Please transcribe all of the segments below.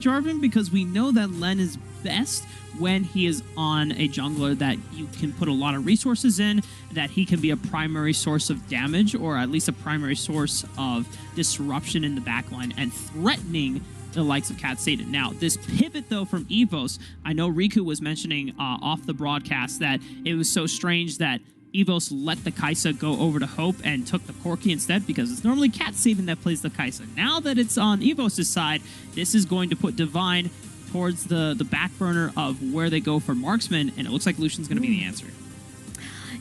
Jarvan, because we know that Len is best when he is on a jungler that you can put a lot of resources in, that he can be a primary source of damage, or at least a primary source of disruption in the backline and threatening the likes of Cat Satan. Now, this pivot, though, from EVOS, I know Riku was mentioning off the broadcast that it was so strange that EVOS let the Kai'Sa go over to Hope and took the Corki instead, because it's normally Cat Satan that plays the Kai'Sa. Now that it's on EVOS' side, this is going to put Divine towards the back burner of where they go for marksman, and it looks like Lucian's going to be the answer.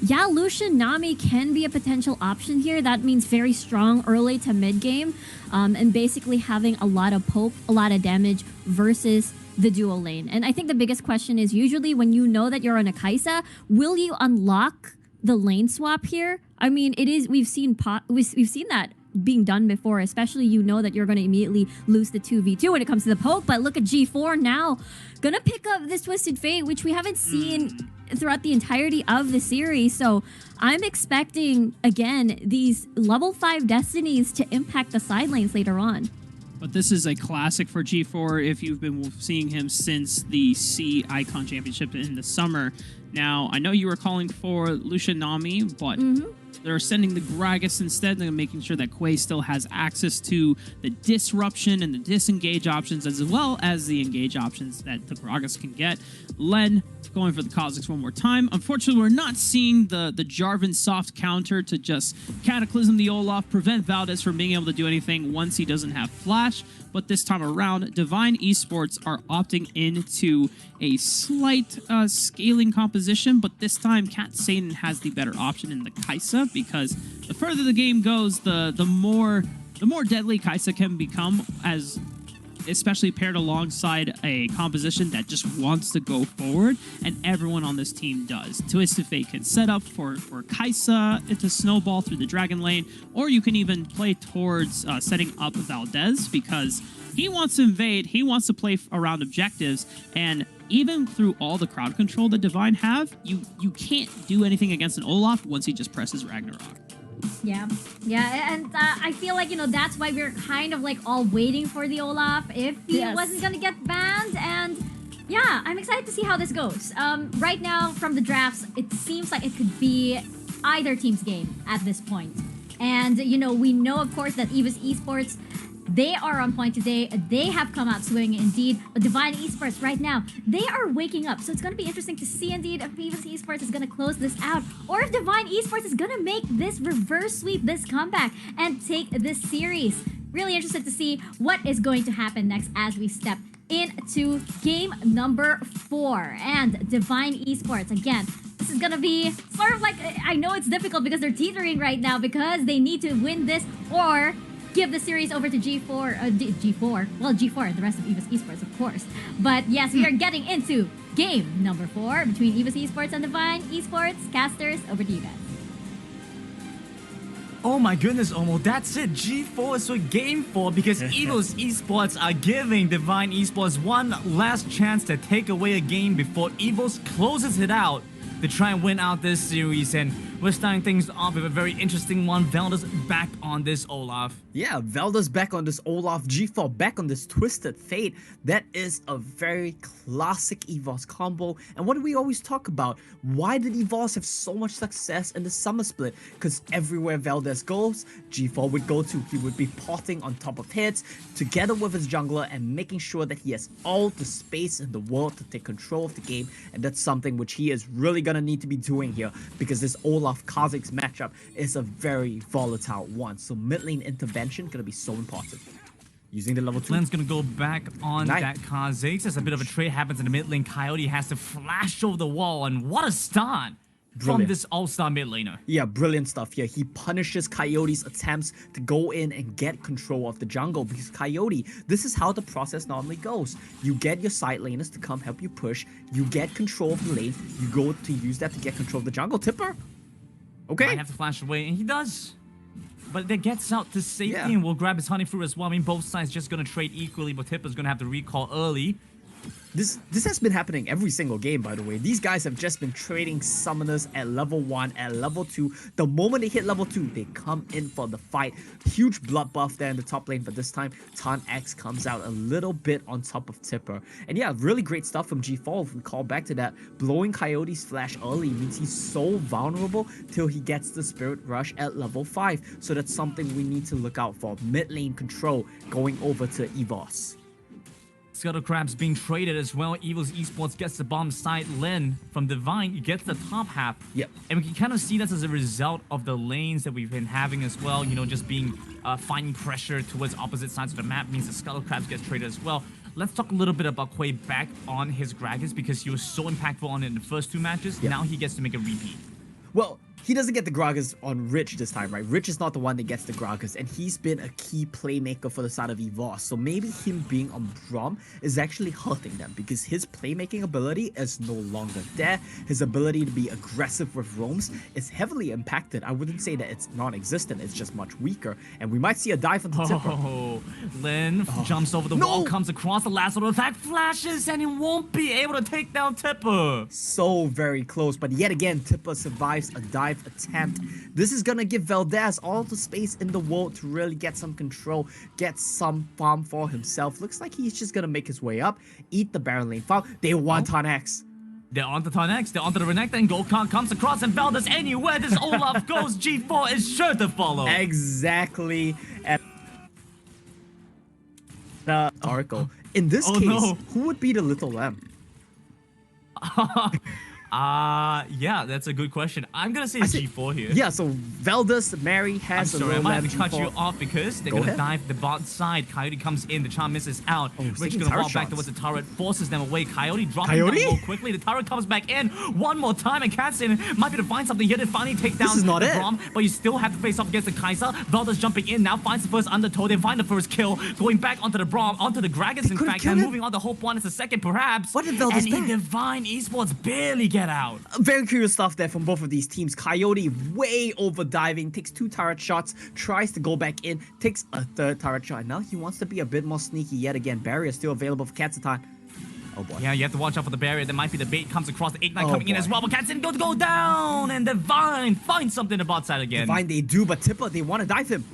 Yeah, Lucian Nami can be a potential option here. That means very strong early to mid game, and basically having a lot of poke, a lot of damage versus the dual lane. And I think the biggest question is usually when you know that you're on a Kai'Sa, will you unlock the lane swap here? I mean, it is, we've seen that being done before, especially you know that you're going to immediately lose the 2v2 when it comes to the poke. But look at G4 now gonna pick up this Twisted Fate, which we haven't seen throughout the entirety of the series. So I'm expecting, again, these level 5 destinies to impact the side lanes later on. But this is a classic for G4 if you've been seeing him since the C Icon Championship in the summer. Now, I know you were calling for Lucian Nami, but they're sending the Gragas instead. They're making sure that Quay still has access to the disruption and the disengage options, as well as the engage options that the Gragas can get. Len going for the Kha'Zix one more time. Unfortunately, we're not seeing the Jarvan soft counter to just Cataclysm the Olaf, prevent Valdez from being able to do anything once he doesn't have Flash. But this time around, Divine Esports are opting into a slight scaling composition, but this time Cat Satan has the better option in the Kai'Sa, because the further the game goes, the more deadly Kai'Sa can become, as especially paired alongside a composition that just wants to go forward, and everyone on this team does. Twisted Fate can set up for Kai'Sa to snowball through the Dragon lane, or you can even play towards setting up Valdez, because he wants to invade, he wants to play around objectives, and even through all the crowd control that Divine have, you can't do anything against an Olaf once he just presses Ragnarok. Yeah, and I feel like, you know, that's why we're kind of like all waiting for the Olaf if he wasn't gonna get banned. And yeah, I'm excited to see how this goes. Right now, from the drafts, it seems like it could be either team's game at this point. And, you know, we know, of course, that EVOS Esports, they are on point today. They have come out swinging indeed. But Divine Esports right now, they are waking up. So it's going to be interesting to see indeed if EVOS Esports is going to close this out, or if Divine Esports is going to make this reverse sweep, this comeback, and take this series. Really interested to see what is going to happen next as we step into game number 4. And Divine Esports, again, this is going to be sort of like, I know it's difficult because they're teetering right now because they need to win this or give the series over to G4, the rest of EVOS Esports, of course. But yes, we are getting into game number 4 between EVOS Esports and Divine Esports. Casters, over to you guys. Oh my goodness, Omo, that's it. G4 is for game 4 because EVOS Esports are giving Divine Esports one last chance to take away a game before EVOS closes it out to try and win out this series. And we're starting things off with a very interesting one. Valdez back on this Olaf. Yeah, Valdez back on this Olaf, G4 back on this Twisted Fate. That is a very classic EVOS combo. And what do we always talk about? Why did EVOS have so much success in the summer split? Because everywhere Valdez goes, G4 would go to. He would be potting on top of hits together with his jungler and making sure that he has all the space in the world to take control of the game. And that's something which he is really gonna need to be doing here, because this Olaf Kha'Zix matchup is a very volatile one. So mid lane intervention gonna be so important. Using the level 2. Len's gonna go back on that Kha'Zix as a bit of a trade happens in the mid lane. Coyote has to flash over the wall, and what a stun from this all-star mid laner. Yeah, brilliant stuff here. He punishes Coyote's attempts to go in and get control of the jungle, because Coyote, this is how the process normally goes. You get your side laners to come help you push, you get control of the lane, you go to use that to get control of the jungle. Tipper? Okay. Might have to flash away, and he does. But that gets out to safety and will grab his honey fruit as well. I mean, both sides just gonna trade equally, but Tipper's gonna have to recall early. This has been happening every single game, by the way. These guys have just been trading summoners at level 1, at level 2. The moment they hit level 2, they come in for the fight. Huge blood buff there in the top lane, but this time, Tan X comes out a little bit on top of Tipper. And yeah, really great stuff from G4. If we call back to that, blowing Coyote's flash early means he's so vulnerable till he gets the Spirit Rush at level 5. So that's something we need to look out for. Mid lane control going over to EVOS. Scuttle Crab's being traded as well. EVOS Esports gets the bottom side. Lin from Divine gets the top half. Yep. And we can kind of see this as a result of the lanes that we've been having as well. You know, just being finding pressure towards opposite sides of the map means the Scuttle Crabs gets traded as well. Let's talk a little bit about Quay back on his Gragas because he was so impactful on it in the first 2 matches. Yep. Now he gets to make a repeat. Well, he doesn't get the Gragas on Rich this time, right? Rich is not the one that gets the Gragas, and he's been a key playmaker for the side of EVOS. So maybe him being on Braum is actually hurting them because his playmaking ability is no longer there. His ability to be aggressive with roams is heavily impacted. I wouldn't say that it's non-existent, it's just much weaker. And we might see a dive from the Tipper. Oh, Lin jumps over the wall, comes across the last little attack, flashes, and he won't be able to take down Tipper. So very close, but yet again, Tipper survives a dive attempt. This is gonna give Valdez all the space in the world to really get some control, get some farm for himself. Looks like he's just gonna make his way up, eat the Baron lane farm. They want Tan X. They're onto Tan X, they're onto the Renekton, and Goldcon comes across, and Valdez anywhere this Olaf goes, G4 is sure to follow. Exactly. And Oracle. In this case, who would be the little lamb? Yeah, that's a good question. I'm gonna say G4 here. Yeah, so Valdez, Mary has I'm sorry, I might have to cut you off because they're gonna dive the bot side. Coyote comes in, the charm misses out. Rich gonna walk back towards the turret, forces them away. Coyote dropping down low quickly. The turret comes back in one more time, and Katsin might be able to find something here to finally take down the Braum, but you still have to face off against the Kai'Sa. Valdez jumping in now, finds the first undertow. They find the first kill, going back onto the Braum, onto the Gragas in fact, and moving on to Hope 1 is the second perhaps. What did Valdez and Divine Esports barely get out. Very curious stuff there from both of these teams. Coyote way over diving, takes 2 turret shots, tries to go back in, takes a 3rd turret shot, and now he wants to be a bit more sneaky yet again. Barrier still available for Katsatan. Oh boy. Yeah, you have to watch out for the barrier. There might be the bait comes across, the Ignite coming in as well, but Katsin go down, and Divine finds something the bot side again. Divine they do, but Tipper, they want to dive him.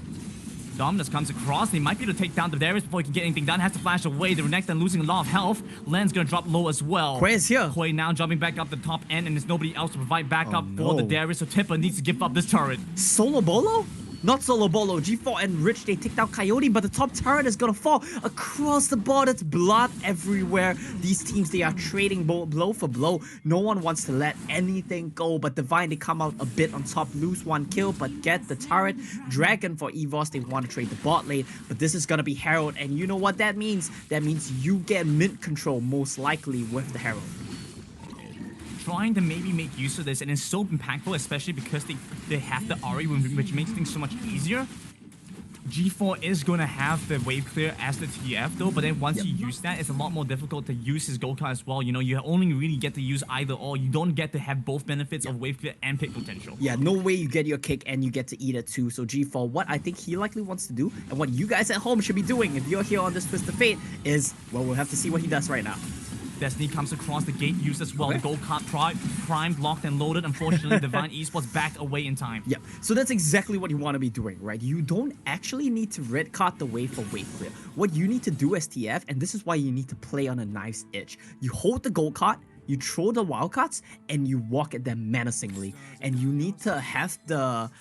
Dominus comes across. They might be able to take down the Darius before he can get anything done. Has to flash away. The Renekton losing a lot of health. Len's gonna drop low as well. Quay is here. Quay now jumping back up the top end, and there's nobody else to provide backup for the Darius. So Tipper needs to give up this turret. Solo Bolo? Not Solo Bolo. G4 and Rich, they take down Coyote, but the top turret is gonna fall across the board. It's blood everywhere. These teams, they are trading blow for blow. No one wants to let anything go, but Divine, they come out a bit on top, lose 1 kill, but get the turret. Dragon for EVOS, they want to trade the bot lane, but this is gonna be Herald, and you know what that means? That means you get mid control, most likely, with the Herald. Trying to maybe make use of this, and it's so impactful, especially because they have the Ahri, which makes things so much easier. G4 is going to have the wave clear as the TF though, but then once you use that, it's a lot more difficult to use his Gold card as well. You know, you only really get to use either or. You don't get to have both benefits of wave clear and pick potential. Yeah, no way you get your cake and you get to eat it too. So G4, what I think he likely wants to do, and what you guys at home should be doing if you're here on this Twist of Fate, is, well, we'll have to see what he does right now. Destiny comes across, the gate used as well. The gold card primed, locked, and loaded. Unfortunately, Divine Esports backed away in time. Yeah, so that's exactly what you want to be doing, right? You don't actually need to red card the way for wave clear. What you need to do as TF, and this is why you need to play on a knife's edge. You hold the gold card, you throw the wild cards, and you walk at them menacingly. And you need to have the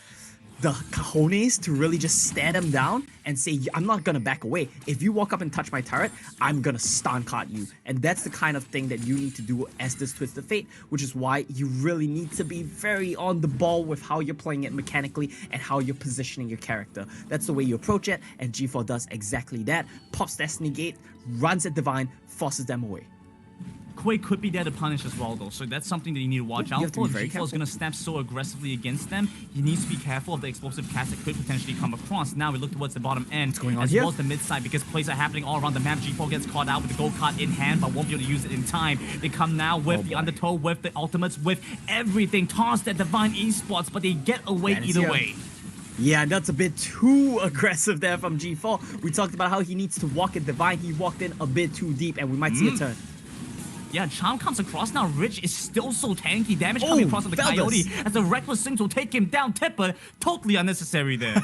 cojones to really just stare them down and say, I'm not gonna back away. If you walk up and touch my turret, I'm gonna stun card you. And that's the kind of thing that you need to do as this Twist of Fate, which is why you really need to be very on the ball with how you're playing it mechanically and how you're positioning your character. That's the way you approach it, and G4 does exactly that. Pops Destiny Gate, runs at Divine, forces them away. Quay could be there to punish as well though, so that's something that you need to watch out for. G4 is going to snap so aggressively against them, he needs to be careful of the explosive cast that could potentially come across. Now we look towards the bottom end, as well as the mid side, because plays are happening all around the map. G4 gets caught out with the gold card in hand, but won't be able to use it in time. They come now with the undertow, with the ultimates, with everything, tossed at Divine Esports, but they get away either way. Yeah, that's a bit too aggressive there from G4. We talked about how he needs to walk at Divine. He walked in a bit too deep, and we might see a turn. Yeah, Charm comes across now. Rich is still so tanky. Damage coming across on the Coyote as the Reckless Swings will take him down. Tipper, totally unnecessary there.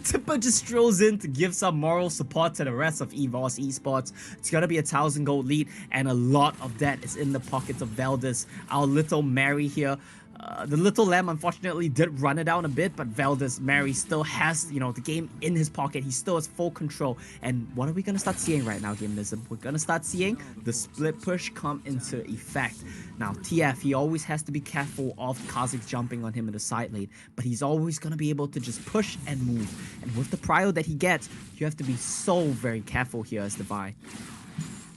Tipper just strolls in to give some moral support to the rest of EVOS Esports. It's gonna be a 1,000 gold lead, and a lot of that is in the pockets of Valdez. Our little Mary here. The little lamb unfortunately did run it down a bit, but Valdez Mary still has, you know, the game in his pocket. He still has full control. And what are we gonna start seeing right now, Gameism? We're gonna start seeing the split push come into effect. Now, TF, he always has to be careful of Kha'Zix jumping on him in the side lane, but he's always gonna be able to just push and move. And with the prio that he gets, you have to be so very careful here as Divine.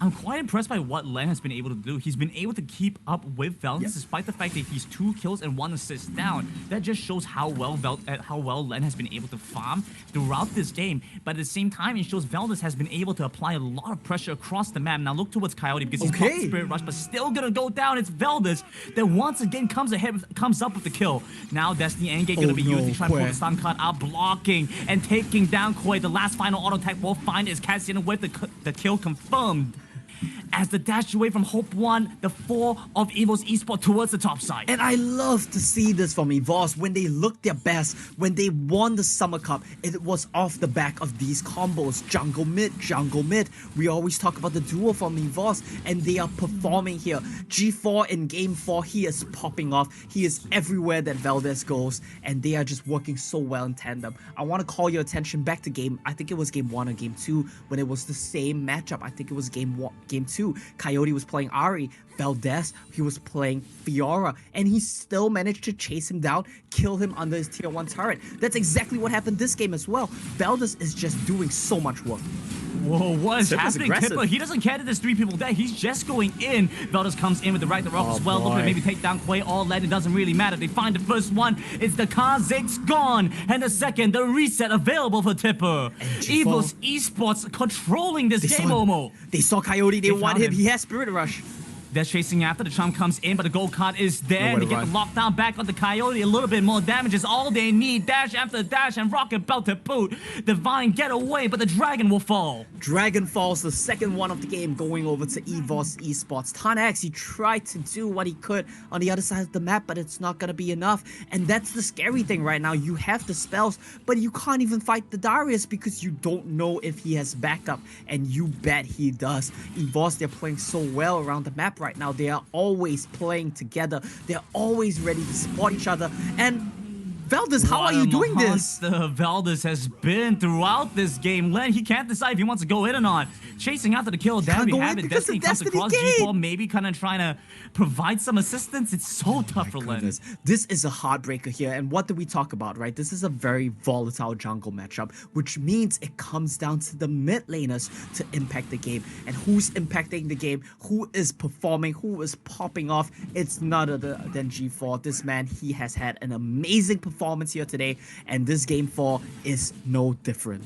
I'm quite impressed by what Len has been able to do. He's been able to keep up with Valdez despite the fact that he's 2 kills and 1 assist down. That just shows how well Len has been able to farm throughout this game. But at the same time, it shows Valdez has been able to apply a lot of pressure across the map. Now look towards Coyote because he's got the Spirit Rush, but still gonna go down. It's Valdez that once again comes up with the kill. Now Destiny Endgame gonna be used to try to pull the stun card out, blocking and taking down Koi. The last final auto attack will find is Cassian with the kill confirmed. As the dash away from Hope 1, the 4 of EVOS Esports towards the top side. And I love to see this from EVOS. When they looked their best, when they won the Summer Cup, it was off the back of these combos. Jungle mid, jungle mid. We always talk about the duo from EVOS, and they are performing here. G4 in Game 4, he is popping off. He is everywhere that Valdez goes, and they are just working so well in tandem. I want to call your attention back to I think it was Game 1 or Game 2, when it was the same matchup. I think it was Game 2. Coyote was playing Ari, Valdez, he was playing Fiora, and he still managed to chase him down, kill him under his tier 1 turret. That's exactly what happened this game as well. Valdez is just doing so much work. Whoa, what is happening, Tipper? He doesn't care that there's 3 people there. He's just going in. Valdez comes in with the Ragnarok as well. Look at maybe take down Quay. All that, it doesn't really matter. They find the first one. It's the Kha'Zix gone. And the second, the reset available for Tipper. EVOS Esports controlling this game, Momo. They saw Coyote. They want him. He has Spirit Rush. They're chasing after. The Charm comes in, but the gold card is there. They get the lockdown back on the Coyote. A little bit more damage is all they need. Dash after dash and rocket belt to boot. Divine get away, but the Dragon will fall. Dragon falls, the second one of the game, going over to EVOS Esports. Tanax, he tried to do what he could on the other side of the map, but it's not gonna be enough. And that's the scary thing right now. You have the spells, but you can't even fight the Darius because you don't know if he has backup. And you bet he does. EVOS, they're playing so well around the map right now. They are always playing together. They're always ready to support each other. And Valdez, how are you doing this? Valdez has been throughout this game. Len, he can't decide if he wants to go in or not. Chasing after the kill. There we have it. Destiny comes across G4, maybe kind of trying to provide some assistance. It's so tough for Len. This is a heartbreaker here. And what do we talk about, right? This is a very volatile jungle matchup, which means it comes down to the mid laners to impact the game. And who's impacting the game? Who is performing? Who is popping off? It's none other than G4. This man, he has had an amazing performance here today, and this Game 4 is no different.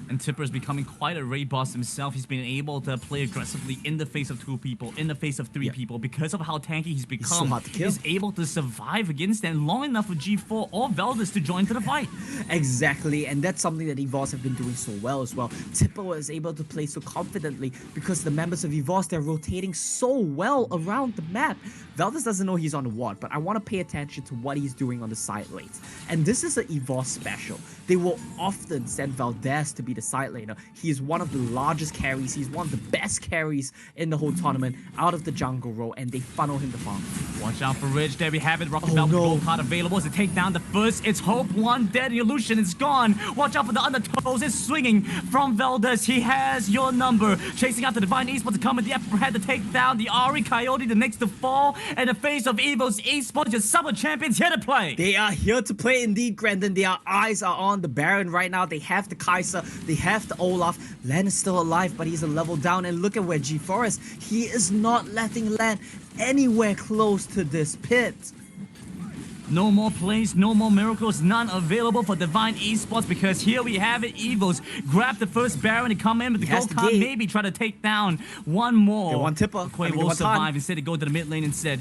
And Tipper is becoming quite a raid boss himself. He's been able to play aggressively in the face of 2 people, in the face of 3 people. Because of how tanky he's become, so hard to kill. He's able to survive against them long enough for G4 or Valdez to join to the fight. Exactly, and that's something that EVOS have been doing so well as well. Tipper was able to play so confidently because the members of EVOS, they're rotating so well around the map. Valdez doesn't know he's on the ward, but I want to pay attention to what he's doing on the side lanes. And this is an EVOS special. They will often send Valdez to be the side laner. He is one of the largest carries. He's one of the best carries in the whole tournament out of the jungle row, and they funnel him to farm. Watch out for Ridge. There we have it. Rocket Belt with the gold card available as they take down the first. It's Hope 1 dead. The illusion is gone. Watch out for the undertows. It's swinging from Valdez. He has your number. Chasing out the Divine Esports to come in the upper head to take down the Ari Coyote, the next to fall. And the face of EVOS Esports, your summer champions here to play. They are here to play indeed, Grandin. Their eyes are on the Baron right now. They have the Kai'Sa. They have the Olaf. Len is still alive, but he's a level down. And look at where G4 is. He is not letting Len anywhere close to this pit. No more plays, no more miracles, none available for Divine Esports because here we have it. EVOS grab the first Baron and come in with the gold card, maybe try to take down one more. They want Tipper. Quay will survive. Instead, they go to the mid lane instead.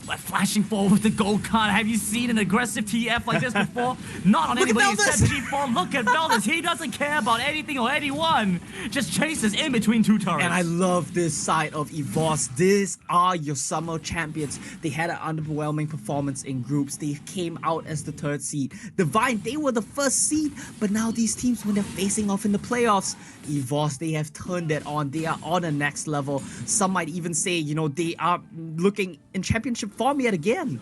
Flashing forward with the gold card. Have you seen an aggressive TF like this before? Not on anybody except G4. Look at Veldus. He doesn't care about anything or anyone. Just chases in between two turrets. And I love this side of EVOS. These are your summer champions. They had an underwhelming performance in groups. They came out as the 3rd seed. Divine, they were the 1st seed. But now these teams, when they're facing off in the playoffs, EVOS, they have turned it on. They are on the next level. Some might even say, you know, they are looking in championship form yet again.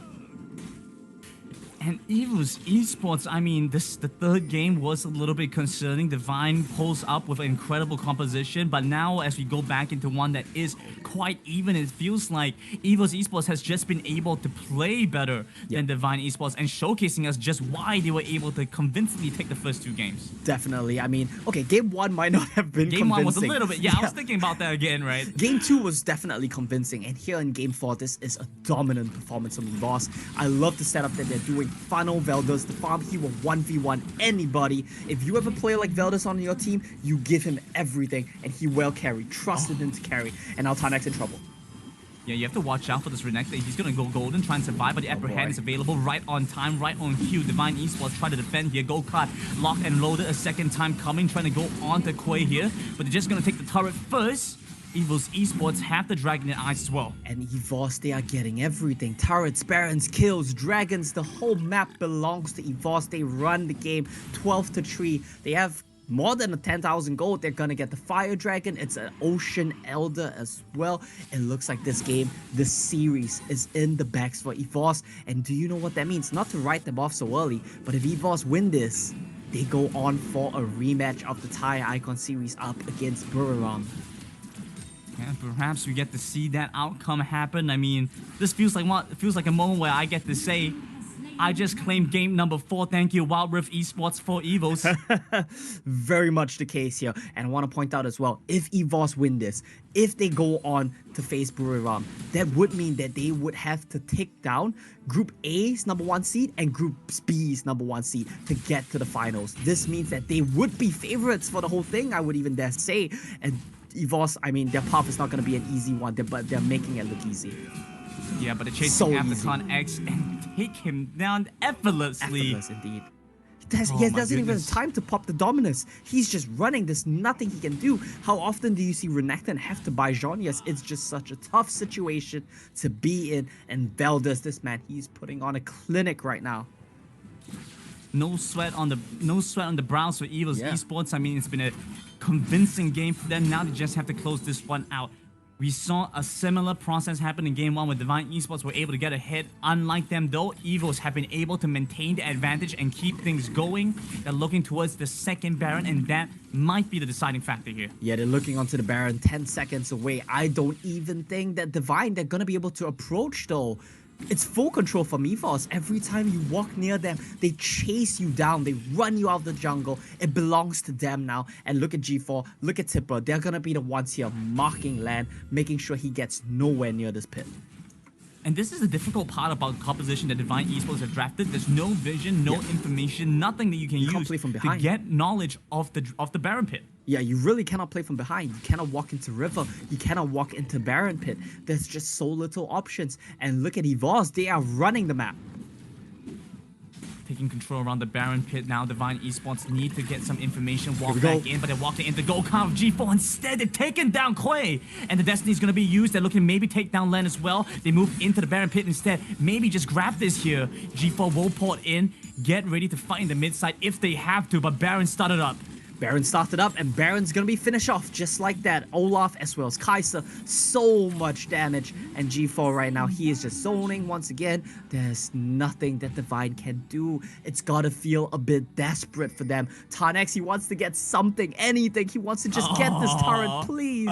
And EVOS Esports, I mean, the 3rd game was a little bit concerning. Divine pulls up with an incredible composition, but now as we go back into one that is quite even, it feels like EVOS Esports has just been able to play better than Divine Esports and showcasing us just why they were able to convincingly take the first 2 games. Definitely. I mean, okay, game 1 might not have been Game convincing. 1 was a little bit, I was thinking about that again, right? Game 2 was definitely convincing, and here in Game 4, this is a dominant performance from EVOS. I love the setup that they're doing. Funnel Veldus, the farm, he will 1v1 anybody. If you have a player like Veldus on your team, you give him everything, and he will carry. Trusted him to carry, and now Tarnek's in trouble. Yeah, you have to watch out for this Renekton. He's gonna go golden, try and survive, but the upper hand is available right on time, right on cue. Divine Esports try to defend here. Gold card locked and loaded a second time coming, trying to go on to Quay here, but they're just gonna take the turret first. EVOS Esports have the dragon in eyes as well. And EVOS, they are getting everything. Turrets, barons, kills, dragons. The whole map belongs to EVOS. They run the game 12-3. They have more than a 10,000 gold. They're gonna get the fire dragon. It's an ocean elder as well. It looks like this game, this series is in the bags for EVOS. And do you know what that means? Not to write them off so early, but if EVOS win this, they go on for a rematch of the Thai Icon series up against Buriram. And perhaps we get to see that outcome happen. I mean, this feels like a moment where I get to say, I just claimed game number 4. Thank you, Wild Rift Esports for EVOS. Very much the case here. And I want to point out as well, if EVOS win this, if they go on to face Buriram, that would mean that they would have to take down Group A's #1 seed and Group B's #1 seed to get to the finals. This means that they would be favorites for the whole thing, I would even dare say. And EVOS, I mean, their path is not going to be an easy one, but they're making it look easy. Yeah, but they're chasing So after easy. Tarnek and take him down effortlessly. Effortless indeed. Oh He my doesn't even goodness. have time to pop the Dominus. He's just running. There's nothing he can do. How often do you see Renekton have to buy Zhonya's? It's just such a tough situation to be in. And Veldus, this man, he's putting on a clinic right now. No sweat on the brows for EVOS Yeah. Esports. I mean, it's been a convincing game for them. Now they just have to close this one out. We saw a similar process happen in game 1 where Divine Esports were able to get ahead. Unlike them though, EVOS have been able to maintain the advantage and keep things going. They're looking towards the second Baron, and that might be the deciding factor here. Yeah, they're looking onto the Baron 10 seconds away. I don't even think that Divine, they're going to be able to approach though. It's full control from EVOS. Every time you walk near them, they chase you down. They run you out of the jungle. It belongs to them now. And look at G4, look at Tipper. They're going to be the ones here marking land, making sure he gets nowhere near this pit. And this is the difficult part about the composition that Divine Esports have drafted. There's no vision, no information, nothing that you can can't use play from to behind. get knowledge of the Baron pit. Yeah, you really cannot play from behind. You cannot walk into River. You cannot walk into Baron Pit. There's just so little options. And look at EVOS. They are running the map. Taking control around the Baron pit now. Divine Esports need to get some information, walk we go. back in, but they're walking into gold card of G4. Instead, they're taking down Quay. And the Destiny's going to be used. They're looking to maybe take down Len as well. They move into the Baron pit instead. Maybe just grab this here. G4 will port in. Get ready to fight in the mid side if they have to, but Baron started up. Baron started up, and Baron's gonna be finished off just like that. Olaf as well as Kaiser, so much damage. And G4 right now, he is just zoning once again. There's nothing that Divine can do. It's gotta feel a bit desperate for them. Tarnex, he wants to get something, anything. He wants to just get this turret, please.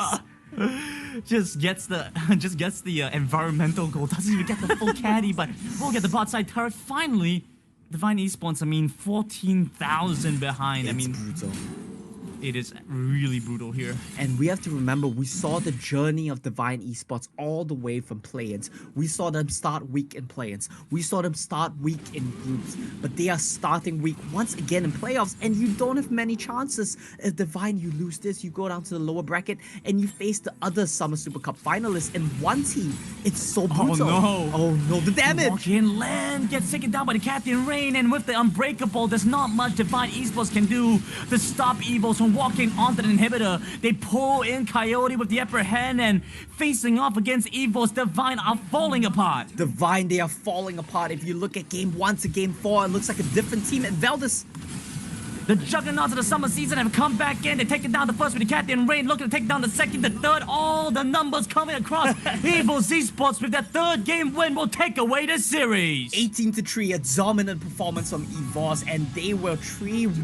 Just gets the environmental goal. Doesn't even get the full caddy, but we'll get the bot side turret finally. Divine Esports, I mean, 14,000 behind. I mean, brutal. It is really brutal here. And we have to remember, we saw the journey of Divine Esports all the way from play-ins. We saw them start weak in play-ins. We saw them start weak in groups. But they are starting weak once again in playoffs, and you don't have many chances. If Divine, you lose this, you go down to the lower bracket, and you face the other Summer Super Cup finalists in one team. It's so brutal. Oh no, the damage! Walk-in land gets taken down by the Captain Rain, and with the Unbreakable, there's not much Divine Esports can do to stop EVOS from walking onto the inhibitor. They pull in Coyote with the upper hand, and facing off against EVOS, Divine are falling apart. Divine, they are falling apart. If you look at game 1 to game 4, it looks like a different team. And Veldis, the juggernauts of the summer season have come back in. They're taking down the first with the Captain Rain, looking to take down the second, the third. All the numbers coming across. EVOS Esports with that third game win will take away the series. 18-3, a dominant performance from EVOS, and they were 3-1.